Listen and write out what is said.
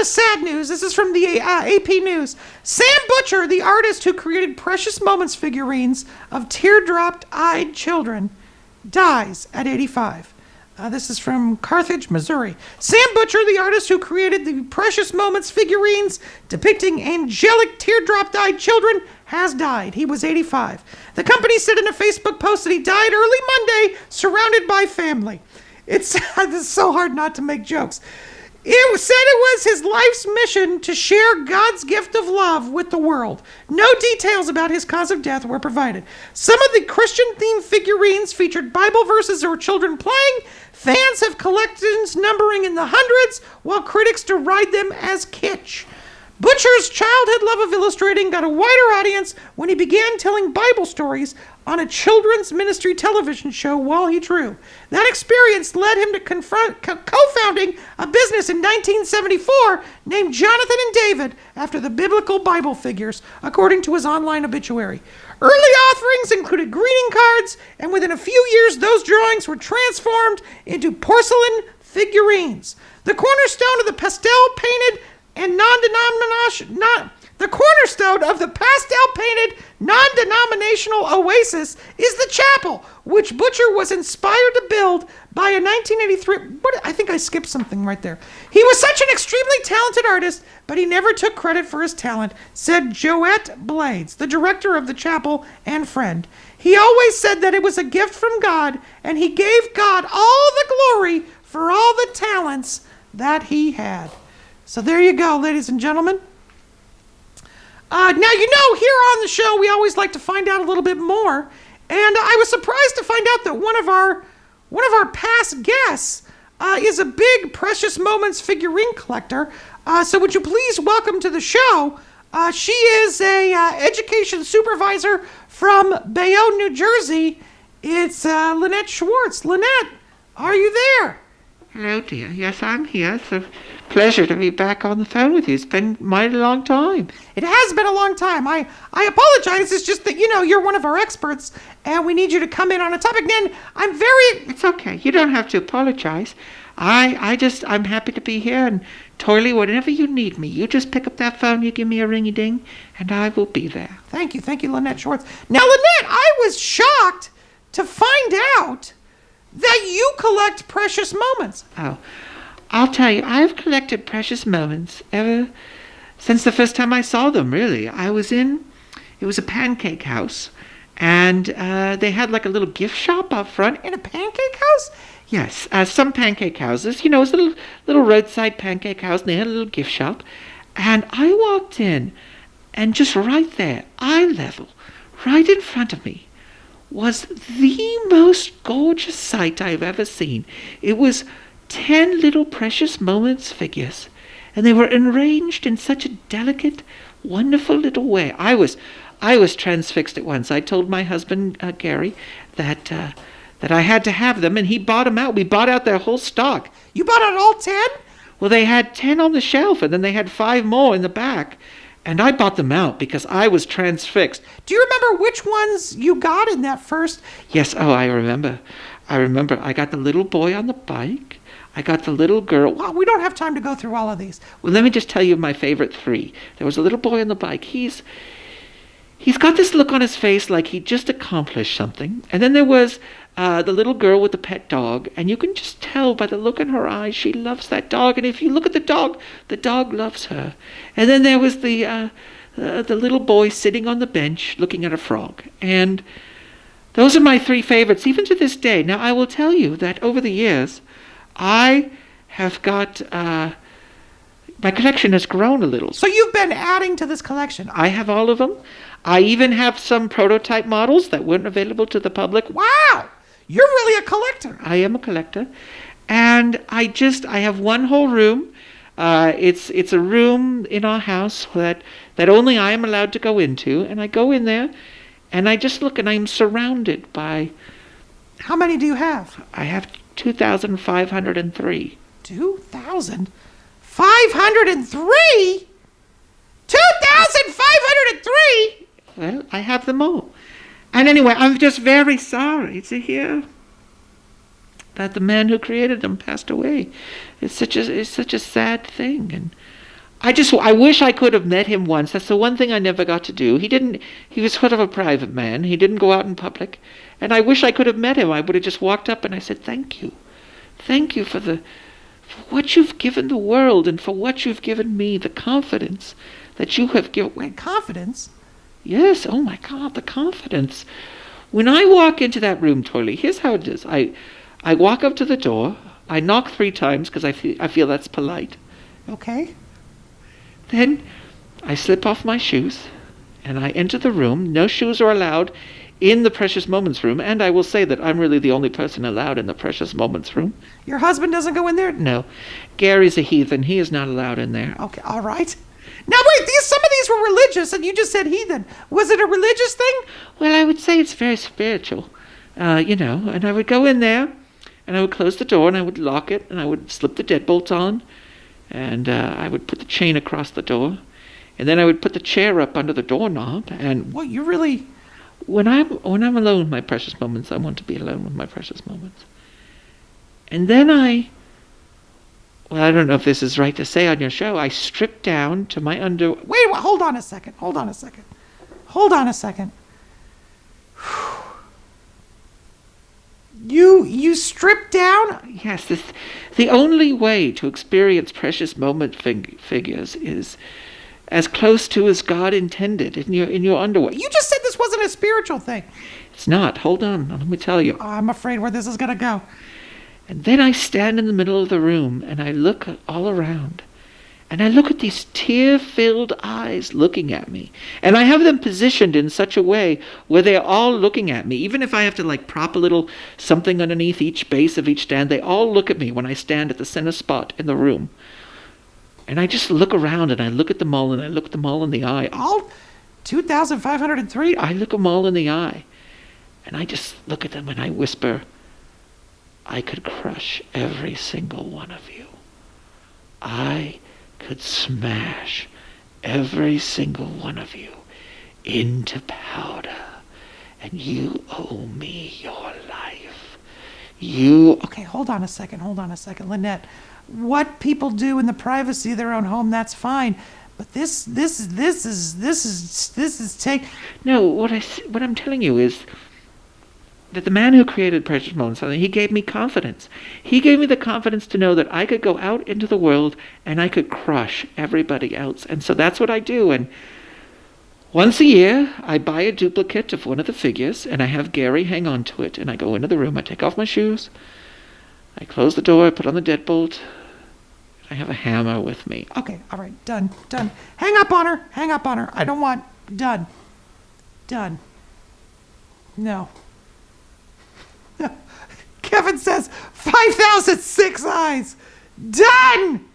sad news. This is from the AP News. Sam Butcher, the artist who created Precious Moments figurines of teardrop-eyed children, dies at 85. This is from Carthage, Missouri. Sam Butcher, the artist who created the Precious Moments figurines depicting angelic teardrop-eyed children, has died. He was 85. The company said in a Facebook post that he died early Monday, surrounded by family. It's so hard not to make jokes. It said it was his life's mission to share God's gift of love with the world. No details about his cause of death were provided. Some of the Christian-themed figurines featured Bible verses or children playing. Fans have collections numbering in the hundreds, while critics deride them as kitsch. Butcher's childhood love of illustrating got a wider audience when he began telling Bible stories on a children's ministry television show while he drew. That experience led him to co-founding a business in 1974 named Jonathan and David after the biblical Bible figures, according to his online obituary. Early offerings included greeting cards, and within a few years, those drawings were transformed into porcelain figurines. The cornerstone of the pastel-painted non-denominational oasis is the chapel, which Butcher was inspired to build by a 1983... I think I skipped something right there. He was such an extremely talented artist, but he never took credit for his talent, said Joette Blades, the director of the chapel and friend. He always said that it was a gift from God, and he gave God all the glory for all the talents that he had. So there you go, ladies and gentlemen. Now, here on the show, we always like to find out a little bit more. And I was surprised to find out that one of our past guests is a big Precious Moments figurine collector. So would you please welcome to the show? She is a education supervisor from Bayonne, New Jersey. It's Lynette Schwartz. Lynette, are you there? Hello, dear. Yes, I'm here. It's a pleasure to be back on the phone with you. It's been mighty long time. It has been a long time. I apologize. It's just that, you're one of our experts, and we need you to come in on a topic. And It's okay. You don't have to apologize. I'm happy to be here, and Toiley, whenever you need me, you just pick up that phone, you give me a ringy-ding, and I will be there. Thank you, Lynette Schwartz. Now, Lynette, I was shocked to find out that you collect Precious Moments. Oh, I'll tell you, I've collected Precious Moments ever since the first time I saw them, really. It was a pancake house, and they had like a little gift shop out front. In a pancake house? Yes, some pancake houses. It was a little roadside pancake house, and they had a little gift shop. And I walked in, and just right there, eye level, right in front of me, was the most gorgeous sight I've ever seen. It was 10 little Precious Moments figures, and they were arranged in such a delicate, wonderful little way. I was transfixed at once. I told my husband, Gary, that I had to have them, and he bought them out. We bought out their whole stock. You bought out all 10? Well, they had 10 on the shelf, and then they had 5 more in the back. And I bought them out because I was transfixed. Do you remember which ones you got in that first? Yes, I remember. I got the little boy on the bike. I got the little girl. Well, we don't have time to go through all of these. Well, let me just tell you my favorite 3. There was a little boy on the bike. He's got this look on his face like he just accomplished something. And then there was the little girl with the pet dog. And you can just tell by the look in her eyes, she loves that dog. And if you look at the dog loves her. And then there was the little boy sitting on the bench looking at a frog. And those are my 3 favorites, even to this day. Now, I will tell you that over the years, I have got... my collection has grown a little. So you've been adding to this collection? I have all of them. I even have some prototype models that weren't available to the public. Wow! You're really a collector. I am a collector. And I have one whole room. It's a room in our house that only I am allowed to go into. And I go in there and I just look, and I'm surrounded by... How many do you have? I have 2,503. 2,503? 2,503? Well, I have them all. And anyway, I'm just very sorry to hear that the man who created them passed away. It's such a sad thing, and I wish I could have met him once. That's the one thing I never got to do. He was sort of a private man. He didn't go out in public. And I wish I could have met him. I would have just walked up and I said, thank you. Thank you for what you've given the world and for what you've given me, the confidence that you have given. Wait, confidence? Yes, oh my God, the confidence. When I walk into that room, Toiley, here's how it is. I walk up to the door. I knock 3 times because I feel that's polite. Okay. Then I slip off my shoes and I enter the room. No shoes are allowed in the Precious Moments room, and I will say that I'm really the only person allowed in the Precious Moments room. Your husband doesn't go in there? No. Gary's a heathen. He is not allowed in there. Okay, all right. Now wait, some of these were religious, and you just said heathen. Was it a religious thing? Well, I would say it's very spiritual, and I would go in there, and I would close the door, and I would lock it, and I would slip the deadbolts on, and I would put the chain across the door, and then I would put the chair up under the doorknob, and... Well, you really... When I'm alone with my precious moments, I want to be alone with my precious moments. And then I don't know if this is right to say on your show, I stripped down to my underwear. Wait, hold on a second. You stripped down? Yes, the only way to experience precious moment figures is as close to as God intended in your underwear. You just said this wasn't a spiritual thing. It's not. Hold on. Let me tell you. I'm afraid where this is going to go. And then I stand in the middle of the room and I look all around. And I look at these tear-filled eyes looking at me. And I have them positioned in such a way where they're all looking at me. Even if I have to prop a little something underneath each base of each stand, they all look at me when I stand at the center spot in the room. And I just look around and I look at them all and I look them all in the eye. All 2,503? I look them all in the eye. And I just look at them and I whisper, I could crush every single one of you. I could smash every single one of you into powder. And you owe me your life. Okay, hold on a second, Lynette. What people do in the privacy of their own home, that's fine. But this is take. No, what I'm telling you is that the man who created Precious Moments, he gave me confidence. He gave me the confidence to know that I could go out into the world and I could crush everybody else. And so that's what I do. And once a year, I buy a duplicate of one of the figures and I have Gary hang on to it. And I go into the room, I take off my shoes, I close the door, I put on the deadbolt. I have a hammer with me. Okay, all right, done. Hang up on her. I don't want... Done. No. Kevin says 5,006 eyes. Done!